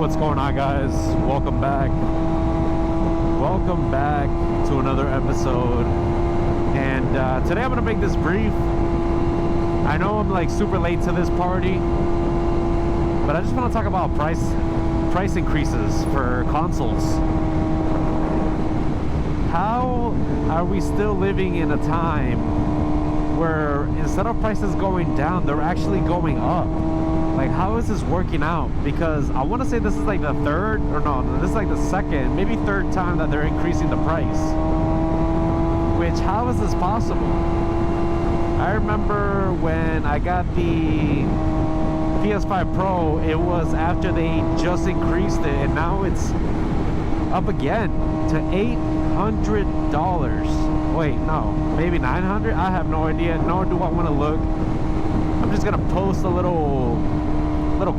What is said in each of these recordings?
what's going on, guys? Welcome back to another episode. And today I'm gonna make this brief. I know I'm like super late to this party, but I just want to talk about price increases for consoles. How are we still living in a time where instead of prices going down, they're actually going up? Like, how is this working out? Because I want to say this is like the third, or no, this is like the second, maybe third time that they're increasing the price. Which, how is this possible? I remember when I got the PS5 Pro, it was after they just increased it, and now it's up again to $800. Wait, no, maybe 900? I have no idea, nor do I want to look. I'm just gonna post a little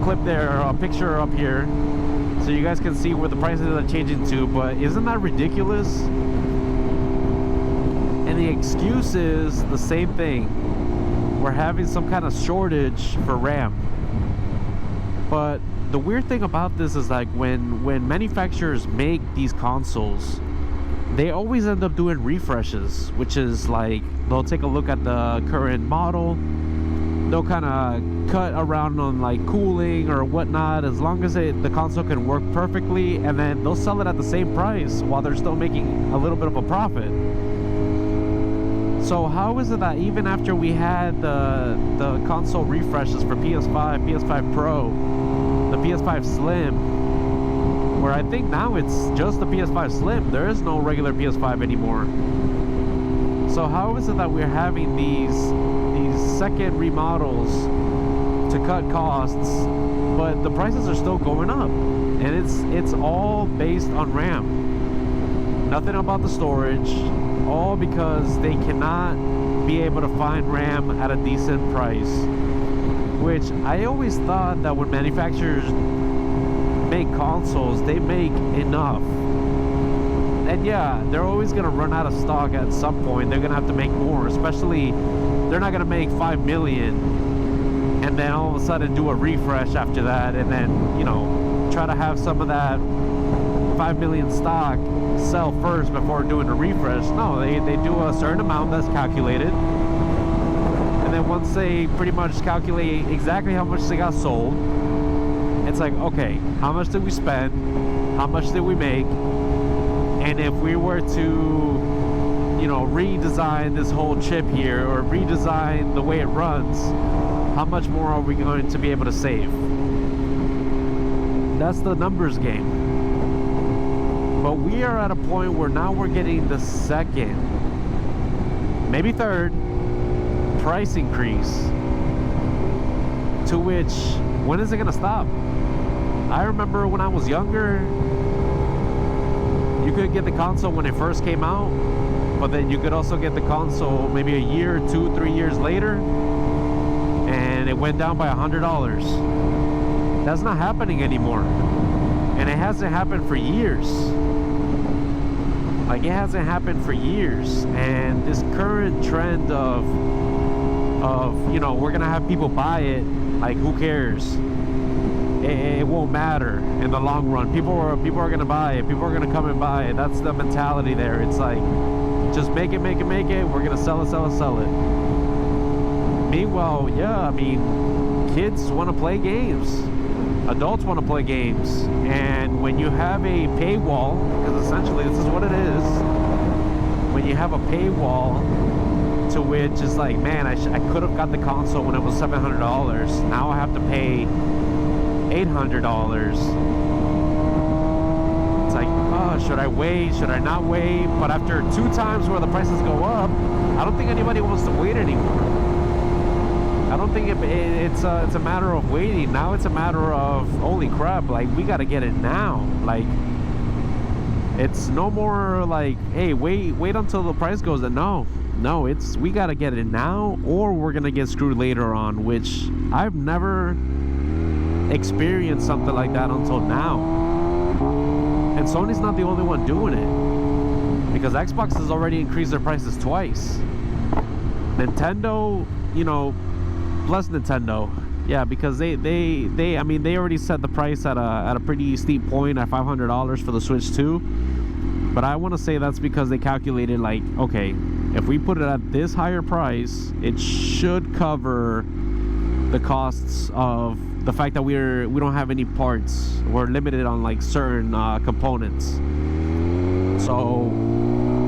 clip there, or a picture up here, so you guys can see where the prices are changing to. But isn't that ridiculous? And the excuse is the same thing. We're having some kind of shortage for RAM. But the weird thing about this is, like, when manufacturers make these consoles, they always end up doing refreshes, which is like they'll take a look at the current model, they'll kind of cut around on like cooling or whatnot, as long as the console can work perfectly, and then they'll sell it at the same price while they're still making a little bit of a profit. So how is it that even after we had the console refreshes for PS5, PS5 Pro, the PS5 Slim, where I think now it's just the PS5 Slim, there is no regular PS5 anymore. So how is it that we're having these second remodels to cut costs, but the prices are still going up? And it's all based on RAM. Nothing about the storage, all because they cannot be able to find RAM at a decent price. Which I always thought that when manufacturers make consoles, they make enough. And yeah, they're always going to run out of stock at some point. They're going to have to make more, especially they're not going to make 5 million and then all of a sudden do a refresh after that, and then, you know, try to have some of that 5 million stock sell first before doing a refresh. No, they do a certain amount that's calculated, and then once they pretty much calculate exactly how much they got sold, it's like, okay, how much did we spend? How much did we make? And if we were to, you know, redesign this whole chip here, or redesign the way it runs, how much more are we going to be able to save? That's the numbers game. But we are at a point where now we're getting the second, maybe third, price increase, to which, when is it gonna stop? I remember when I was younger, you could get the console when it first came out, but then you could also get the console maybe a year, 2, 3 years later, and it went down by $100. That's not happening anymore, and it hasn't happened for years. Like, it hasn't happened for years. And this current trend of you know, we're gonna have people buy it, like, who cares? It won't matter in the long run. People are gonna buy it. People are gonna come and buy it. That's the mentality there. It's like, just make it. We're gonna sell it. Meanwhile, yeah, I mean, kids want to play games. Adults want to play games. And when you have a paywall, because essentially this is what it is, when you have a paywall to which is like, man, I could have got the console when it was $700. Now I have to pay $800. It's like, oh, should I wait? Should I not wait? But after 2 times where the prices go up, I don't think anybody wants to wait anymore. I don't think it's a matter of waiting. Now it's a matter of, holy crap, like, we got to get it now. Like, it's no more like, hey, wait until the price goes up. No, it's, we got to get it now, or we're going to get screwed later on, which I've never experienced something like that until now. And Sony's not the only one doing it, because Xbox has already increased their prices twice. Nintendo, you know, bless Nintendo, Yeah, because they I mean, they already set the price at a pretty steep point at $500 for the Switch 2. But I want to say that's because they calculated, like, okay, if we put it at this higher price, it should cover the costs of the fact that we don't have any parts. We're limited on like certain components. So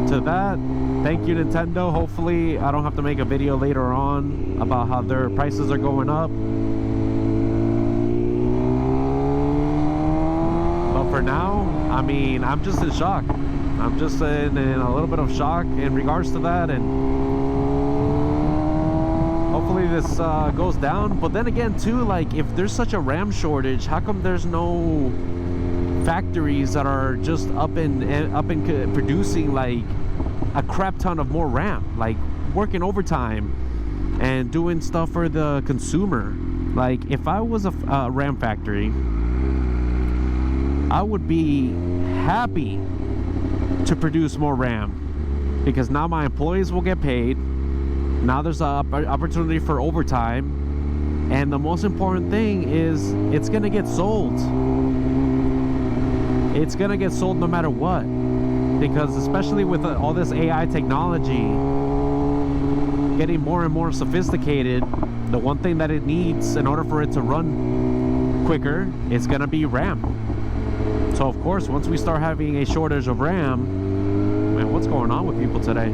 to that, thank you, Nintendo. Hopefully I don't have to make a video later on about how their prices are going up. But for now, I mean, I'm just in shock. I'm just in a little bit of shock in regards to that, and hopefully this goes down. But then again too, like, if there's such a RAM shortage, how come there's no factories that are just up and producing like a crap ton of more RAM, like working overtime and doing stuff for the consumer? Like, if I was a RAM factory, I would be happy to produce more RAM, because now my employees will get paid. Now there's an opportunity for overtime, and the most important thing is it's gonna get sold. It's gonna get sold no matter what, because especially with all this AI technology getting more and more sophisticated, the one thing that it needs in order for it to run quicker is gonna be RAM. So of course, once we start having a shortage of RAM, man, what's going on with people today?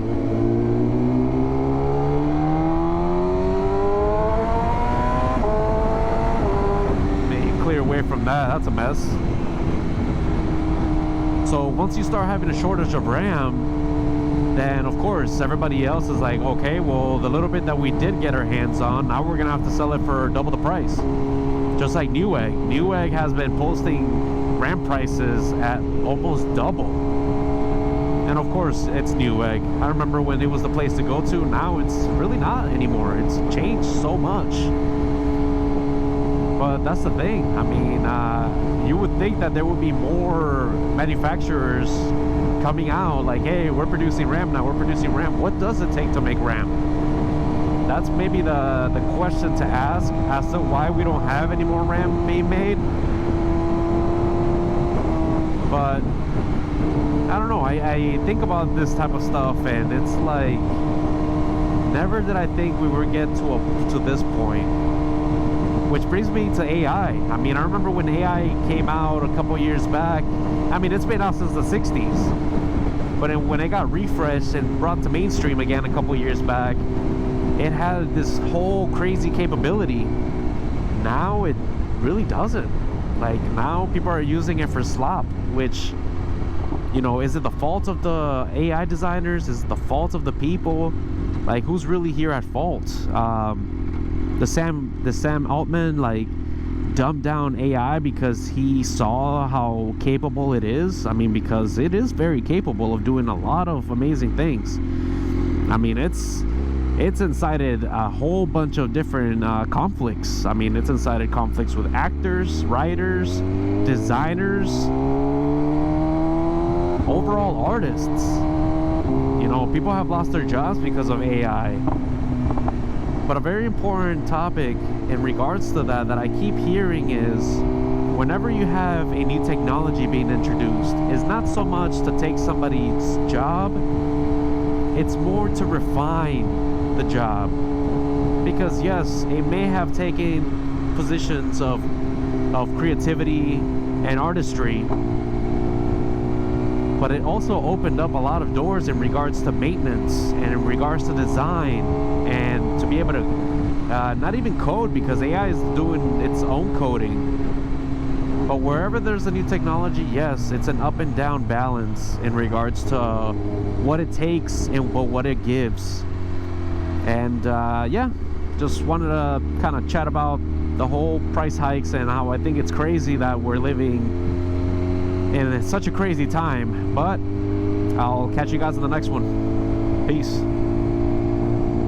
Maybe clear away from that, that's a mess. So once you start having a shortage of RAM, then of course everybody else is like, okay, well, the little bit that we did get our hands on, now we're gonna have to sell it for double the price. Just like Newegg. Newegg has been posting RAM prices at almost double. And of course, it's Newegg. I remember when it was the place to go to. Now it's really not anymore. It's changed so much. But that's the thing. I mean, you would think that there would be more manufacturers coming out like, hey, we're producing RAM now, we're producing RAM. What does it take to make RAM? That's maybe the question to ask as to why we don't have any more RAM being made. But I don't know, I think about this type of stuff, and it's like, never did I think we would get to this point. Which brings me to AI. I mean, I remember when AI came out a couple years back. I mean, it's been out since the 60s. But when it got refreshed and brought to mainstream again a couple years back, it had this whole crazy capability. Now it really doesn't. Like, now people are using it for slop, which, you know, is it the fault of the AI designers? Is it the fault of the people? Like, who's really here at fault? The Sam Altman, like, dumbed down AI because he saw how capable it is. I mean, because it is very capable of doing a lot of amazing things. I mean, it's incited a whole bunch of different conflicts. I mean, it's incited conflicts with actors, writers, designers, overall artists. You know, people have lost their jobs because of AI. But a very important topic in regards to that I keep hearing is, whenever you have a new technology being introduced, is not so much to take somebody's job, it's more to refine the job. Because yes, it may have taken positions of creativity and artistry, but it also opened up a lot of doors in regards to maintenance and in regards to design, and to be able to not even code, because AI is doing its own coding. But wherever there's a new technology, yes, it's an up and down balance in regards to what it takes and what it gives. And yeah, just wanted to kind of chat about the whole price hikes and how I think it's crazy that we're living in such a crazy time. But I'll catch you guys in the next one. Peace.